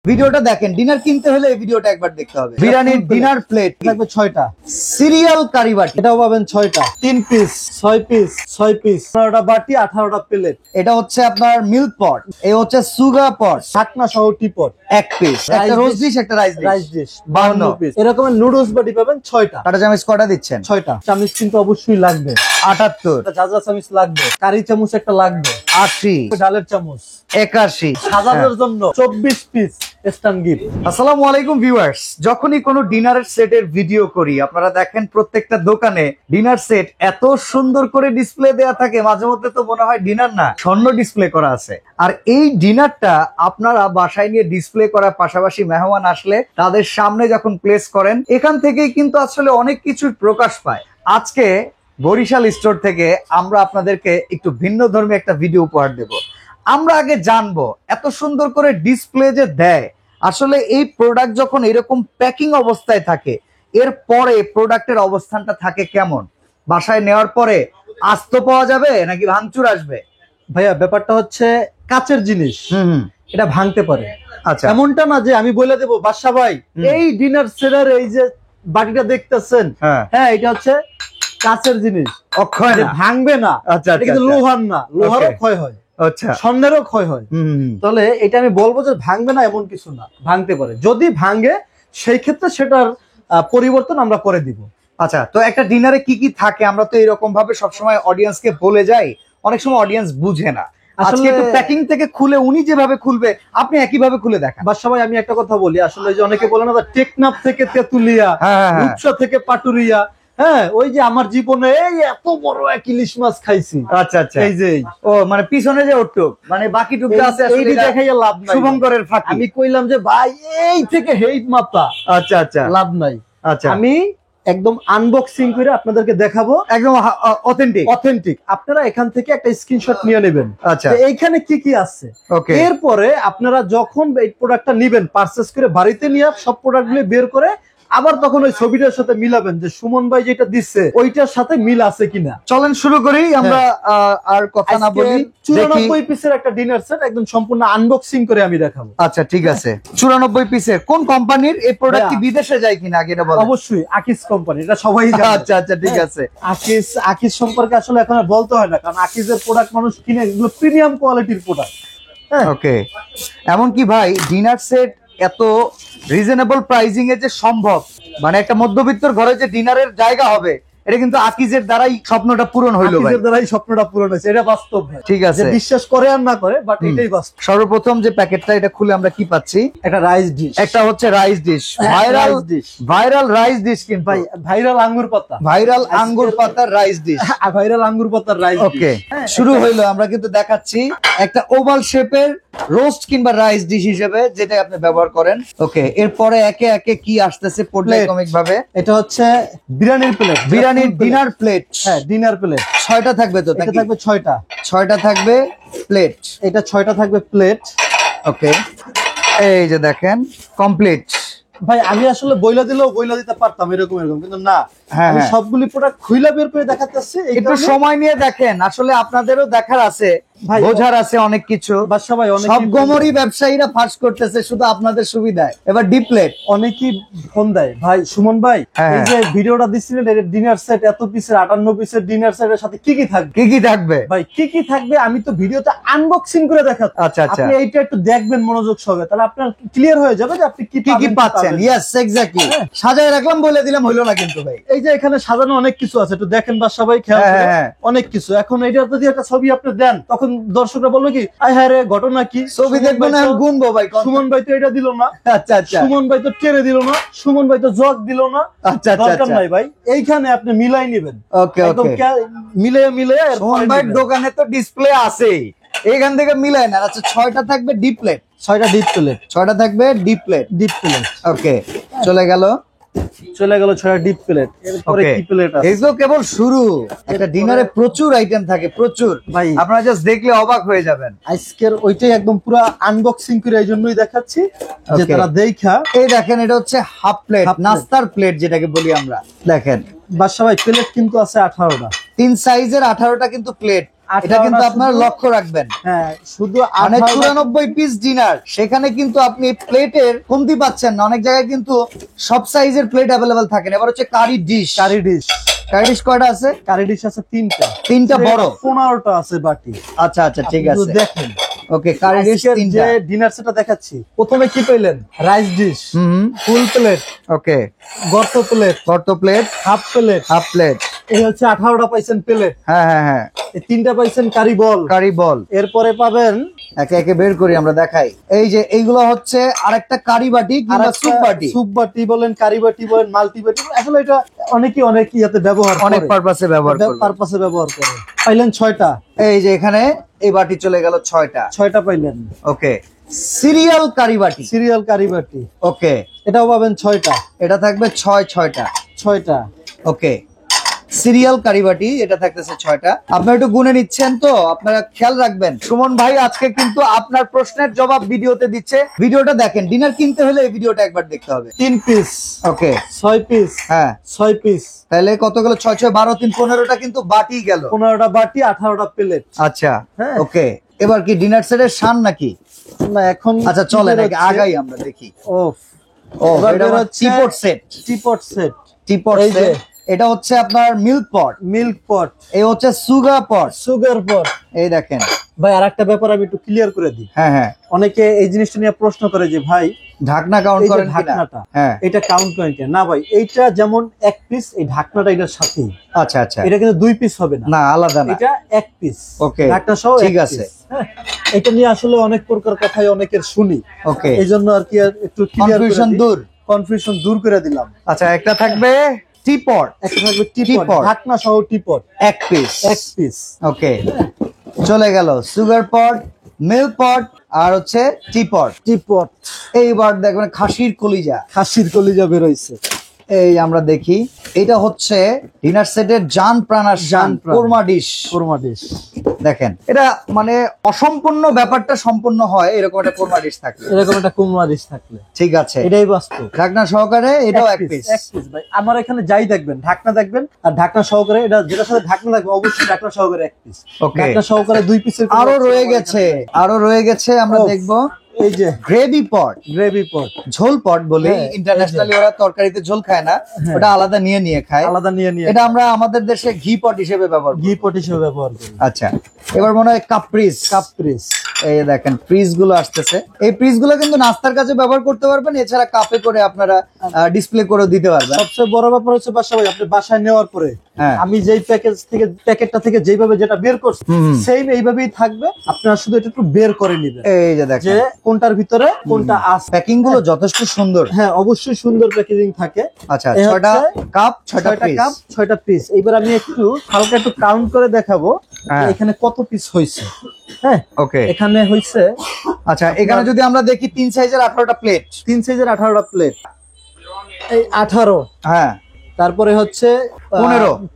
ভিডিওটা দেখেন, ডিনার কিনতে হলে এই ভিডিওটা একবার দেখতে হবে। বিরিয়ানির ডিনার প্লেট থাকবে 6টা, সিরিয়াল কারি বাটি এটাও পাবেন 6টা, 3 পিস 6 পিস 6 পিস, 18টা বাটি 18টা প্লেট। এটা হচ্ছে আপনার মিল্ক পট, এই হচ্ছে সুগা পট, ঢাকনা সহ টিপট, এক পিস, একটা রোজ ডিশ, একটা রাইস ডিশ, 52 পিস। এরকম নুডলস বাটি পাবেন 6টা। কাটা চামচ কটা দিচ্ছেন? 6টা। চামচ কিন্তু অবশ্যই লাগবে, 78, ঝাঁঝরা চামচ লাগবে, কারি চামচ একটা লাগবে, 80, ডালের চামচ 81। সাজানোর জন্য 24 পিস স্ট্যান্ড গিফট। আসসালামু আলাইকুম ভিউয়ার্স, যখনই কোনো ডিনারের সেটের ভিডিও করি আপনারা দেখেন প্রত্যেকটা দোকানে ডিনার সেট এত সুন্দর করে ডিসপ্লে দেয়া থাকে, মাঝে মধ্যে তো মনে হয় ডিনার না, স্বর্ণ ডিসপ্লে করা আছে। আর এই ডিনারটা আপনারা বাসায় নিয়ে ডিসপ্লে করার পাশাপাশি মেহমান আসলে তাদের সামনে যখন প্লেস করেন, এখান থেকেই কিন্তু আসলে অনেক কিছুর প্রকাশ পায়। আজকে বরিশাল স্টোর থেকে আমরা আপনাদেরকে একটু ভিন্ন ধর্মী একটা ভিডিও উপহার দেব। আমরা আগে জানবো এত সুন্দর করে ডিসপ্লে যে দেয়, আসলে এই প্রোডাক্ট যখন এরকম প্যাকিং অবস্থায় থাকে এর পরে প্রোডাক্টের অবস্থানটা থাকে কেমন, বাসায় নেওয়ার পরে আস্ত পাওয়া যাবে নাকি ভাঙচুর আসবে? ভাইয়া ব্যাপারটা হচ্ছে কাচের জিনিস, এটা ভাঙতে পারে। আচ্ছা, এমনটা না যে আমি বলে দেবো বাদশা ভাই এই ডিনার সেটের এই যে বাটিটা দেখতেছেন, হ্যাঁ এটা হচ্ছে কাচের জিনিস, অক্ষয় না, ভাঙবে না। আচ্ছা, এটা কিন্তু লোহার না, লোহারও ক্ষয় হয়, আচ্ছা স্বর্ণেরও ক্ষয় হয়। তাহলে এটা আমি বলবো যে ভাঙবে না এমন কিছু না, ভাঙতে পারে। যদি ভাঙে সেই ক্ষেত্রে সেটার পরিবর্তন আমরা করে দিব। আচ্ছা, তো একটা ডিনারে কি কি থাকে আমরা তো এরকম ভাবে সবসময় অডিয়েন্সকে বলে যাই, অনেক সময় অডিয়েন্স বুঝে না। আজকে একটু প্যাকিং থেকে খুলে উনি যেভাবে খুলবে আপনি একই ভাবে খুলে দেখান। বা সবাই আমি একটা কথা বলি, আসলে যে অনেকে বলে না টেকনাফ থেকে তেতুলিয়া, রূপসা থেকে পাটুরিয়া, হ্যাঁ ওই যে আমার জীবনে এই এত বড় এক ইলিশ মাছ খাইছি। আচ্ছা আচ্ছা, এই যে ও মানে পিছনে যে ওটুক মানে বাকি টুকটা আছে এই দেখাইয়া লাভ নাই, শুভঙ্করের ফাঁকি। আমি কইলাম যে ভাই এই থেকে হেইট মাপা, আচ্ছা আচ্ছা লাভ নাই। আচ্ছা, আমি একদম আনবক্সিং করে আপনাদেরকে দেখাবো, একদম অথেন্টিক। আপনারা এখান থেকে একটা স্ক্রিনশট নিয়ে নেবেন, আচ্ছা এইখানে কি কি আছে। এরপরে আপনারা যখন এই প্রোডাক্টটা নিবেন, পারচেজ করে বাড়িতে নিয়ে সব প্রোডাক্ট গুলো বের করে আবার তখন ওই ছবিটার সাথে মিলাবেন যে সুমন ভাই যেটা দিচ্ছে ওইটার সাথে মিল আছে কিনা। চলেন শুরু করি আমরা, আর কথা না বলি। 94 পিসের একটা ডিনার সেট একদম সম্পূর্ণ আনবক্সিং করে আমি দেখাবো। আচ্ছা ঠিক আছে, 94 পিসের কোন কোম্পানির এই প্রোডাক্ট? কি বিদেশে যায় কিনা আগে এটা বলেন। অবশ্যই আকিস কোম্পানি, এটা সবাই জানে। আচ্ছা আচ্ছা ঠিক আছে। আকিস সম্পর্কে আসলে এখন আর বলতে হয় না, কারণ আকিসের প্রোডাক্ট মানুষ কিনে, এগুলো প্রিমিয়াম কোয়ালিটির প্রোডাক্ট। ওকে, এমন কি ভাই ডিনার সেট এত রিজনেবল প্রাইসিং এ যে সম্ভব, মানে একটা মধ্যবিত্তর ঘরে যে ডিনারের জায়গা হবে, এটা কিন্তু আকিজের দ্বারাই স্বপ্নটা পূরণ হইলো ভাই। আকিজের দ্বারাই স্বপ্নটা পূরণ হয়েছে, এটা বাস্তব ভাই। ঠিক আছে, বিশ্বাস করে আর না করে, বাট এটাই বাস্তব। সর্বপ্রথম যে প্যাকেটটা এটা খুলে আমরা কি পাচ্ছি? একটা রাইস ডিশ, একটা হচ্ছে rice dish, viral rice dish, কিন্তু ভাই ভাইরাল আঙ্গুর পাতা, ভাইরাল আঙ্গুর পাতার রাইস ডিশ, ভাইরাল আঙ্গুর পাতার রাইস ডিশ। ওকে, শুরু হইলো। আমরা কিন্তু দেখাচ্ছি একটা ওভাল শেপের রোস্ট কিংবা রাইস ডিশ হিসেবে যেটা আপনি ব্যবহার করেন। ওকে, এরপরে একে একে কি আসতেছে পর্যায়ক্রমিক ভাবে? এটা হচ্ছে বিরিয়ানির প্লেট, বিরিয়ানির ডিনার প্লেট। হ্যাঁ ডিনার প্লেট 6টা থাকবে তো? এটা থাকবে 6টা, 6টা থাকবে প্লেট। এটা 6টা থাকবে প্লেট। ওকে, এই যে দেখেন কমপ্লিট। ভাই আমি আসলে বইলা দিলেও বইলা দিতে পারতাম এরকম, কিন্তু না, আমি সবগুলি প্রোডাক্ট খুইলা বের করে দেখাতেছি। একটু সময় নিয়ে দেখেন, আসলে আপনাদেরও দেখার আছে, বোঝার আছে অনেক কিছু। সব গমরি ব্যবসায়ীরা ফাঁস করতেছে শুধু আপনাদের সুবিধায়। এবার ডিপ প্লেট অনেকেই ফোন দেয়, ভাই সুমন ভাই এই যে ভিডিওটা দিচ্ছিলেন ডিনার সেট এত পিসের, 58 পিসের ডিনার সেটের সাথে কি কি থাকবে? কি কি থাকবে ভাই, কি কি থাকবে আমি তো ভিডিওতে আনবক্সিং করে দেখাচ্ছি। আচ্ছা আচ্ছা, আপনি এইটা একটু দেখবেন মনোযোগ সহকারে, তাহলে আপনার ক্লিয়ার হয়ে যাবে যে আপনি কি কি পাচ্ছেন। ইয়েস এক্স্যাক্টলি, সাজায় রাখলাম বলে দিলাম, হইলো না কিন্তু ভাই। এই যে এখানে সাজানো অনেক কিছু আছে, একটু দেখেন বা সবাই খেয়াল করে, অনেক কিছু। এখন এইটার যদি একটা ছবি আপনি দেন, তখন দর্শকরা বলবে কি আয় হ্যাঁ রে ঘটনা কি, ছবি দেখবো না গুনবো ভাই। সুমন ভাই তো এটা দিল না, আচ্ছা আচ্ছা, সুমন ভাই তো টেনে দিল না, সুমন ভাই তো জগ দিল না, আচ্ছা দরকার নাই ভাই, এইখানে আপনি মিলাই নেবেন। ওকে ওকে, মিলে সুমন ভাইয়ের দোকানে তো ডিসপ্লে আছেই, এইখান থেকে মিলাই না। আচ্ছা 6টা থাকবে ডিপ প্লেট, 6টা ডিপ প্লেট, 6টা থাকবে ডিপ প্লেট। ওকে, চলে গেল 6টা ডিপ প্লেট। এরপরে কি প্লেট আছে? এই তো কেবল শুরু, একটা ডিনারে প্রচুর আইটেম থাকে, প্রচুর ভাই, আপনারা জাস্ট দেখলে অবাক হয়ে যাবেন। আজকের ওইটাই একদম পুরো আনবক্সিং করে এই জন্যই দেখাচ্ছি যে তারা দেখা। এই দেখেন, এটা হচ্ছে হাফ প্লেট, নাস্তার প্লেট যেটাকে বলি আমরা। দেখেন বাদশা ভাই প্লেট কিন্তু আছে 18টা, 3 সাইজের 18টা কিন্তু প্লেট। এটা কিন্তু আপনারা লক্ষ্য রাখবেন। হ্যাঁ, শুধু মানে 94 পিস ডিনার, সেখানে কিন্তু আপনি প্লেটের কমতি পাচ্ছেন না। অনেক জায়গায় কিন্তু সব সাইজের প্লেট অ্যাভেলেবল থাকে না। এবার হচ্ছে কারি ডিশ। কারি ডিশ কয়টা আছে? কারি ডিশ আছে তিনটা বড়, 15টা আছে বাটি। আচ্ছা আচ্ছা, ঠিক আছে, দেখেন। ওকে, কারি ডিশ যে ডিনার সেটটা দেখাচ্ছি, প্রথমে কি পেলেন? রাইস ডিশ, ফুল প্লেট, ওকে, গর্ত প্লেট, হাফ প্লেট। এই হচ্ছে 18টা পাইছেন প্লেট। হ্যাঁ হ্যাঁ হ্যাঁ, এই 3টা পাইছেন কারি বল। এরপরে পাবেন, একে একে বের করি আমরা, দেখাই। এই যে এইগুলো হচ্ছে আরেকটা কারি বাটি কিংবা স্যুপ বাটি বলেন, কারি বাটি বলেন, মাল্টি বাটি। আসলে এটা অনেক ইয়াতে ব্যবহার করে, অনেক পারপাসে ব্যবহার করে। পাইলেন 6টা। এই যে এখানে এই বাটি চলে গেল 6টা পাইলেন। ওকে, সিরিয়াল কারি বাটি, ওকে, এটাও পাবেন 6টা। এটা থাকবে 6টা। ওকে, সিরিয়াল কারি বাটি, এটা থাকতেছে 6টা। আপনারা একটু গুনে নিচ্ছেন তো, আপনারা খেয়াল রাখবেন। সুমন ভাই আজকে কিন্তু আপনার প্রশ্নের জবাব ভিডিওতে দিচ্ছে। ভিডিওটা দেখেন। ডিনার কিনতে হলে এই ভিডিওটা একবার দেখতে হবে। 3 পিস, ওকে, 6 পিস, হ্যাঁ 6 পিস, তাহলে কত গেল? 6 6 12 3 15টা কিন্তু বাটি গেল। 15টা বাটি, 18টা প্লেট। আচ্ছা, হ্যাঁ, ওকে। এবার কি ডিনার সেটের শান নাকি? না, এখন আচ্ছা চলেন আগাই আমরা দেখি। এটা হচ্ছে টিপট সেট। এটা হচ্ছে আপনার মিল্ক পট। এই হচ্ছে সুগার পট। এই দেখেন ভাই, আরেকটা ব্যাপার আমি একটু ক্লিয়ার করে দিই। হ্যাঁ হ্যাঁ, অনেকে এই জিনিসটা নিয়ে প্রশ্ন করে যে ভাই ঢাকনা কাউন্ট করেন কিনা? ঢাকনাটা, হ্যাঁ, এটা কাউন্ট করেন কিনা? না ভাই, এইটা যেমন 1 পিস, এই ঢাকনাটা এটার সাথেই। আচ্ছা আচ্ছা, এটা কিন্তু 2 পিস হবে না, আলাদা না, এটা 1 পিস। ওকে, ঢাকনা সহ ঠিক আছে। হ্যাঁ, এটা নিয়ে আসলে অনেক প্রকার কথাই অনেকের শুনি। ওকে, এইজন্য আর কি একটু ক্লিয়ার কনফিউশন দূর করে দিলাম। আচ্ছা, একটা থাকবে টিপট, একটা থাকবে টিপট, ঢাকনা সহ টিপট, 1 পিস। ওকে, চলে গেল সুগার পট, মিল্ক পট, আর হচ্ছে টিপট। এইবার দেখবেন খাসির কলিজা বের হইছে। এই আমরা দেখি, এটা হচ্ছে ডিনার সেটের জান প্রাণ কোরমা ডিশ। দেখেন, এটা মানে অসম্পূর্ণ ব্যাপারটা সম্পূর্ণ হয় এরকম একটা কোরমা ডিশ থাকলে। ঠিক আছে, এটাই বাস্তব। ঢাকনা সহকারে এটাও 1 পিস। ভাই, আমার এখানে যাই দেখবেন, ঢাকনা দেখবেন, আর ঢাকনা সহকারে, এটা যেটার সাথে ঢাকনা লাগবে অবশ্যই ঢাকনা সহকারে 1 পিস। ঢাকনা সহকারে 2 পিসের আরো রয়ে গেছে, আমরা দেখবো। এই যে গ্রেভি পট, ঝোল পট বলে ইন্টারন্যাশনালি, ওরা তরকারিতে ঝোল খায় না, ওটা আলাদা নিয়ে খায়। এটা আমরা আমাদের দেশে ঘি পট হিসেবে ব্যবহার করি। আচ্ছা, এবার মনে হয় কাপ্রিস। এই দেখেন ফ্রিজ গুলো আসতেছে। এই ফ্রিজ গুলো কিন্তু নাস্তার কাজে ব্যবহার করতে পারবেন, এছাড়া কাপে করে আপনারা ডিসপ্লে করে দিতে পারবেন। সবচেয়ে বড় ব্যাপার হচ্ছে ভাই, আপনি বাসায় নেওয়ার পরে আমি যেই প্যাকেটটা থেকে যেভাবে যেটা বের করছি, সেম এইভাবেই থাকবে। আপনারা শুধু এটা একটু বের করে নেবেন। এই যে দেখেন যে কোনটার ভিতরে কোনটা আছে। প্যাকিং গুলো যথেষ্ট সুন্দর। হ্যাঁ, অবশ্যই সুন্দর প্যাকেজিং থাকে। আচ্ছা, 6টা কাপ, 6টা পিস। এবার আমি একটু হালকা একটু কাউন্ট করে দেখাবো এখানে কত পিস হয়েছে। হ্যাঁ, ওকে, এখানে হয়েছে। আচ্ছা, এখানে যদি আমরা দেখি 3 সাইজের 18টা প্লেট। এই 18। হ্যাঁ, তারপরে হচ্ছে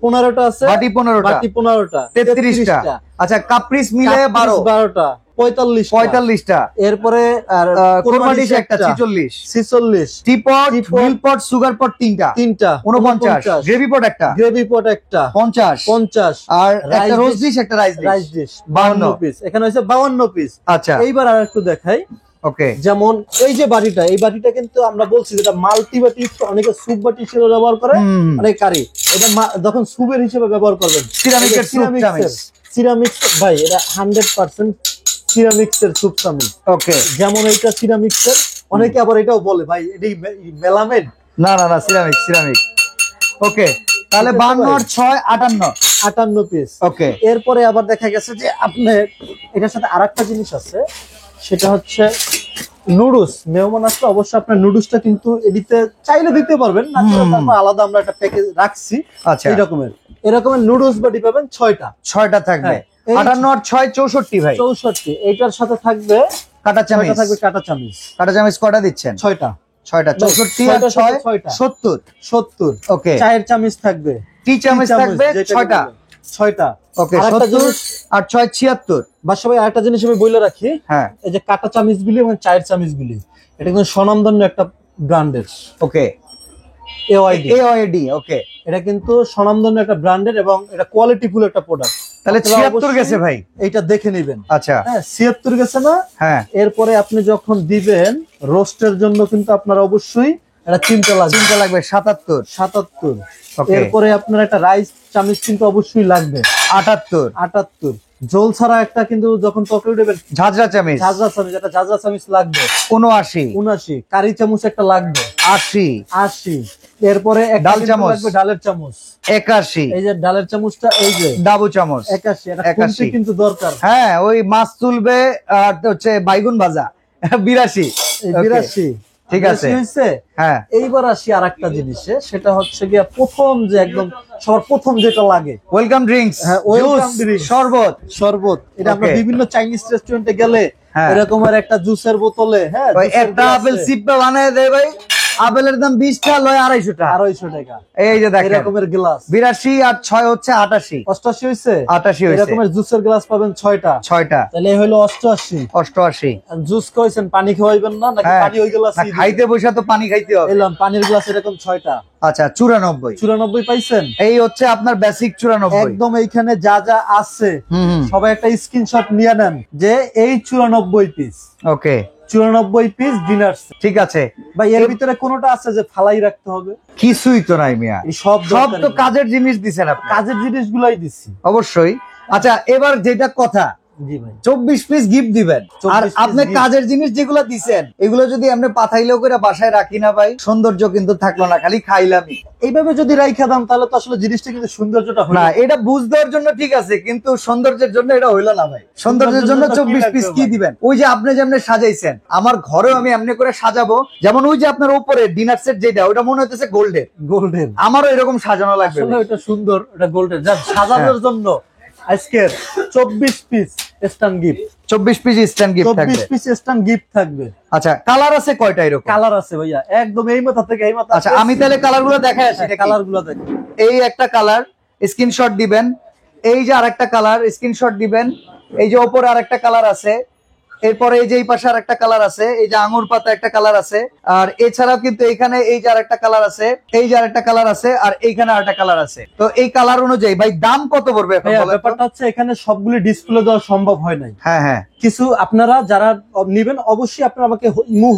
15টা আছে, বাটি 15টা, 33টা। আচ্ছা, কাপ্রিস মিলে 12টা, 45টা। এরপরে কোরমা ডিশ একটা 46, টিপট, মিল্ক পট, সুগার পট 3টা 49, গ্রেভি পট একটা 50, আর একটা রোজ ডিশ, একটা রাইস ডিশ 52 পিস। এখানে হচ্ছে 52 পিস। আচ্ছা, এইবার আর একটু দেখাই। ওকে, যেমন এই যে বাটিটা, এই বাটিটা কিন্তু আমরা বলছি যেটা মাল্টি বাটি, অনেকে স্যুপ বাটি হিসেবে ব্যবহার করে, অনেক কারি। এটা যখন স্যুপের হিসেবে ব্যবহার করবেন, সিরামিক্স ভাই, এটা 100% সিরামিক্সের স্যুপ চামচ। ওকে, যেমন এইটা সিরামিক্সের, অনেকে আবার এটাও বলে ভাই এটাই মেলামেন। না, সিরামিক্স। ওকে, তাহলে 52 আর 6 58 পিস। ওকে, এরপরে আবার দেখা গেছে যে আপনার এটার সাথে আরেকটা জিনিস আছে, সেটা হচ্ছে নুডলস। মেহমান আসলে অবশ্যই আপনার নুডলসটা কিন্তু এদিকে চাইলে দিতে পারবেন, না তারপর আলাদা আমরা একটা প্যাকেজ রাখছি। আচ্ছা, এরকমের নুডলস বাটি পাবেন 6টা থাকবে। 58 আর 6 64 ভাই। 64। এইটার সাথে থাকবে কাটা চামচ। কয়টা দিচ্ছেন? 6টা। 64 আর 6 70। ওকে, চায়ের চামচ থাকবে, টি চামচ থাকবে 6টা। ওকে, 70 আর 6 76। বাসা ভাই, আরেকটা জিনিস আমি বলে রাখি। হ্যাঁ, এই যে কাটা চামচগুলি এবং চায়ের চামচগুলি, এটা কিন্তু স্বনামধন্য একটা ব্র্যান্ডের। ওকে, AOID। ওকে, এটা কিন্তু স্বনামধন্য একটা ব্র্যান্ডের এবং এটা কোয়ালিটিফুল একটা প্রোডাক্ট। তাহলে 76 গেছে ভাই, এইটা দেখে নিবেন। আচ্ছা হ্যাঁ 76 গেছে না? হ্যাঁ। এরপরে আপনি যখন দিবেন রোস্টের জন্য কিন্তু আপনার অবশ্যই এটা চিমটা লাগবে 77। 77। ওকে। এরপরে আপনার একটা রাইস চামচ কিন্তু অবশ্যই লাগবে 78। জল ছাড়া একটা কিন্তু যখন তরকারি দেবেন ঝাঁঝরা চামচ, একটা ঝাঁঝরা চামচ লাগবে 79। কারি চামচ একটা লাগবে 80। এরপরে একটা ডাল কিন্তু চামচ লাগবে ডালের চামচ 81। এই যে ডালের চামচটা, এই যে ডাবু চামচ 81। এটা 81 কিন্তু দরকার। হ্যাঁ, ওই মাছ তুলবে আর হচ্ছে বাইগুন ভাজা 82। এই Okay, 82 ঠিক আছে। হয়েছে। হ্যাঁ, এইবার আসি আরেকটা জিনিসে, সেটা হচ্ছে গিয়া প্রথম যে একদম সবার প্রথম যেটা লাগে, ওয়েলকাম ড্রিঙ্কস, হ্যাঁ, welcome drinks, শরবত। এটা আমরা Okay, বিভিন্ন চাইনিজ রেস্টুরেন্টে গেলে হ্যাঁ। এরকমের একটা জুসের বোতলে, হ্যাঁ, ওই জুসের একটা গ্লাসে আপেল সিপ্পা বানায় দেয় ভাই, আপেলের দাম 20 টাকা, লয় 250 টাকা। 250 টাকা। এই যে দেখেন, এরকমের গ্লাস 82 আর 6 হচ্ছে 88। 88 হয়েছে। 88 হয়েছে। এরকমের জুসের গ্লাস পাবেন 6টা। 6টা, তাহলে এই হলো 88। 88। জুস কইছেন পানি খাওয়াইবেন না নাকি? হ্যাঁ, পানি ওই গ্লাস না, খাইতে বসে তো পানি খাইতে হবে। এলাম পানির গ্লাস এরকম 6টা। আচ্ছা 94। 94 পাইছেন। এই হচ্ছে আপনার বেসিক 94। একদম এইখানে যা যা আছে হুম, সবাই একটা স্ক্রিনশট নিয়ে নেন যে এই 94 পিস, ওকে 94 পিস ডিনার সেট। ঠিক আছে ভাই এর ভিতরে কোনোটা আছে যে ফালাই রাখতে হবে? কিছুই তো নাই মিয়া, এই সব সব দরকারি তো না। কাজের জিনিস দিছেন আপনি। কাজের জিনিসগুলাই দিছি। অবশ্যই। আচ্ছা এবার যেটা কথা, জি ভাই 24 পিস গিফট দিবেন, 24 আর piece আপনি gift। কাজের জিনিস যেগুলো দিছেন এগুলো যদি আপনি পাঠাইলেও করে বাসায় রাখি না ভাই, সৌন্দর্য কিন্তু থাকলো না, খালি খাইলামই। এইভাবে যদি রাইখা দাম তাহলে তো আসলে জিনিসটা কিন্তু সৌন্দর্যটা হলো না, এটা বুঝ দেওয়ার জন্য ঠিক আছে, কিন্তু সৌন্দর্যের জন্য এটা হইলো না ভাই। সৌন্দর্যের জন্য সৌন্দর্যের জন্য 24 কি পিস রাখবে কি ভাই? দিবেন? ওই যে আপনি যেমনি সাজাইছেন, আমার ঘরেও আমি এমনি করে সাজাবো, যেমন ওই যে আপনার উপরে ডিনার সেট যেটা, ওটা মনে হইতেছে গোল্ডের, গোল্ডেন। আমারও এরকম সাজানো লাগবে আসলে ভাই। এটা সুন্দর, এটা গোল্ডেন। যা সাজানোর জন্য আজকের 24 piece stand gift, 24 piece stand gift 24 থাকবে। পিস স্ট্যান্ড গিফট থাকবে। আচ্ছা কালার আছে কয়টা এরকম? কালার আছে ভাইয়া একদম এই মাথা থেকে এই মাথা। আচ্ছা আমি তাহলে কালার গুলো দেখাই আসি। কালার গুলো দেখেন। এই একটা কালার স্ক্রিনশট দিবেন, এই যে আরেকটা কালার স্ক্রিনশট দিবেন, এই যে উপরে আরেকটা কালার আছে, এরপরে এই যে এই পাশে আরেকটা কালার আছে, এই যে আঙ্গুর পাতা একটা কালার আছে, আর এছাড়াও কিন্তু এখানে এই যে আরেকটা কালার আছে, এই যে আরেকটা কালার আছে, আর এইখানে আরেকটা কালার আছে। তো এই কালার অনুযায়ী ভাই দাম কত পড়বে এখন ভাইয়া বলেন তো? ব্যাপারটা হচ্ছে এখানে সবগুলো ডিসপ্লে দেওয়া সম্ভব হয় নাই। হ্যাঁ হ্যাঁ, কিছু আপনারা যারা নিবেন অবশ্যই আপনারা আমাকে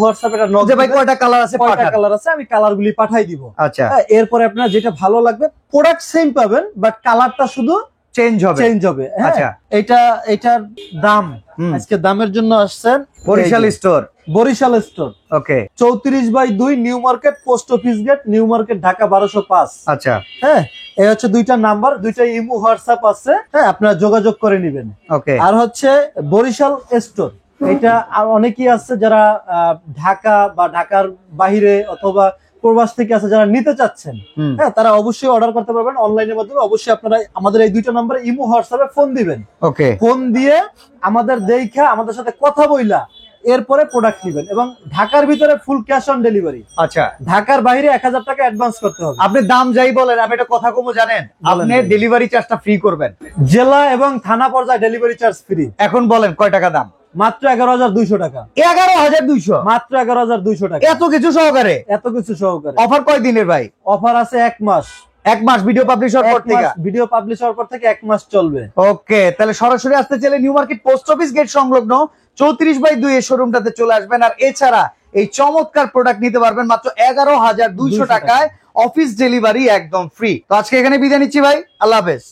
হোয়াটসঅ্যাপে একটা নক যে ভাই কয়টা কালার আছে কয়টা পাঠান। কালার আছে আমি কালারগুলি পাঠাই দিব। আচ্ছা হ্যাঁ, এরপরে আপনারা যেটা ভালো লাগবে প্রোডাক্ট সেম পাবেন বাট কালারটা শুধু চেঞ্জ হবে। চেঞ্জ হবে। হ্যাঁ, আচ্ছা। এটার দাম হুম। আজকে দামের জন্য আসছেন বরিশাল এই যে, store. Barishal store okay 34/2 new market post office gate, new market, Dhaka 1205। আচ্ছা হ্যাঁ, এই হচ্ছে দুইটা নাম্বার, দুইটা ইমো হোয়াটসঅ্যাপ আছে। হ্যাঁ, আপনারা যোগাযোগ করে নেবেন। ওকে আর হচ্ছে বরিশাল স্টোর, এটা আর অনেকেই আছে যারা ঢাকা বা ঢাকার বাইরে অথবা প্রবাস থেকে আছে যারা নিতে চাচ্ছেন। হুম। হ্যাঁ, তারা অবশ্যই অর্ডার করতে পারবেন অনলাইনের মাধ্যমে। অবশ্যই আপনারা আমাদের এই দুইটা নম্বরে ইমো হোয়াটসঅ্যাপে ফোন দিবেন। ওকে ফোন দিয়ে আমাদের দেখা আমাদের সাথে কথা বইলা এরপরে প্রোডাক্ট নেবেন, এবং ঢাকার ভিতরে ফুল ক্যাশ অন ডেলিভারি। আচ্ছা ঢাকার বাইরে 1000 টাকা অ্যাডভান্স করতে হবে। আপনি দাম যাই বলেন, আমি একটা কথা কমো জানেন, আপনি ভাই। ডেলিভারি চার্জটা ফ্রি করবেন। জেলা এবং থানা পর্যায়ে ডেলিভারি চার্জ ফ্রি। এখন বলেন কয় টাকা দাম? মাত্র 11,200 টাকা। 11,200 মাত্র 11,200 টাকা। এত কিছু সহকারে? এত কিছু সহকারে। অফার কয় দিনের ভাই? অফার আছে 1 মাস। 1 মাস ভিডিও পাবলিশ হওয়ার পর থেকে? ভিডিও পাবলিশ হওয়ার পর থেকে 1 মাস চলবে। ওকে, তাহলে সরাসরি আসতে চাইলে new market post office gate সংলগ্ন 34/2 এর শোরুমটাতে চলে আসবেন। আর এছাড়া এই চমৎকার প্রোডাক্ট নিতে পারবেন মাত্র 11,200 টাকায়, অফিস ডেলিভারি একদম ফ্রি। তো আজকে এখানে বিদায় নিচ্ছি ভাই, আল্লাহ হাফেজ।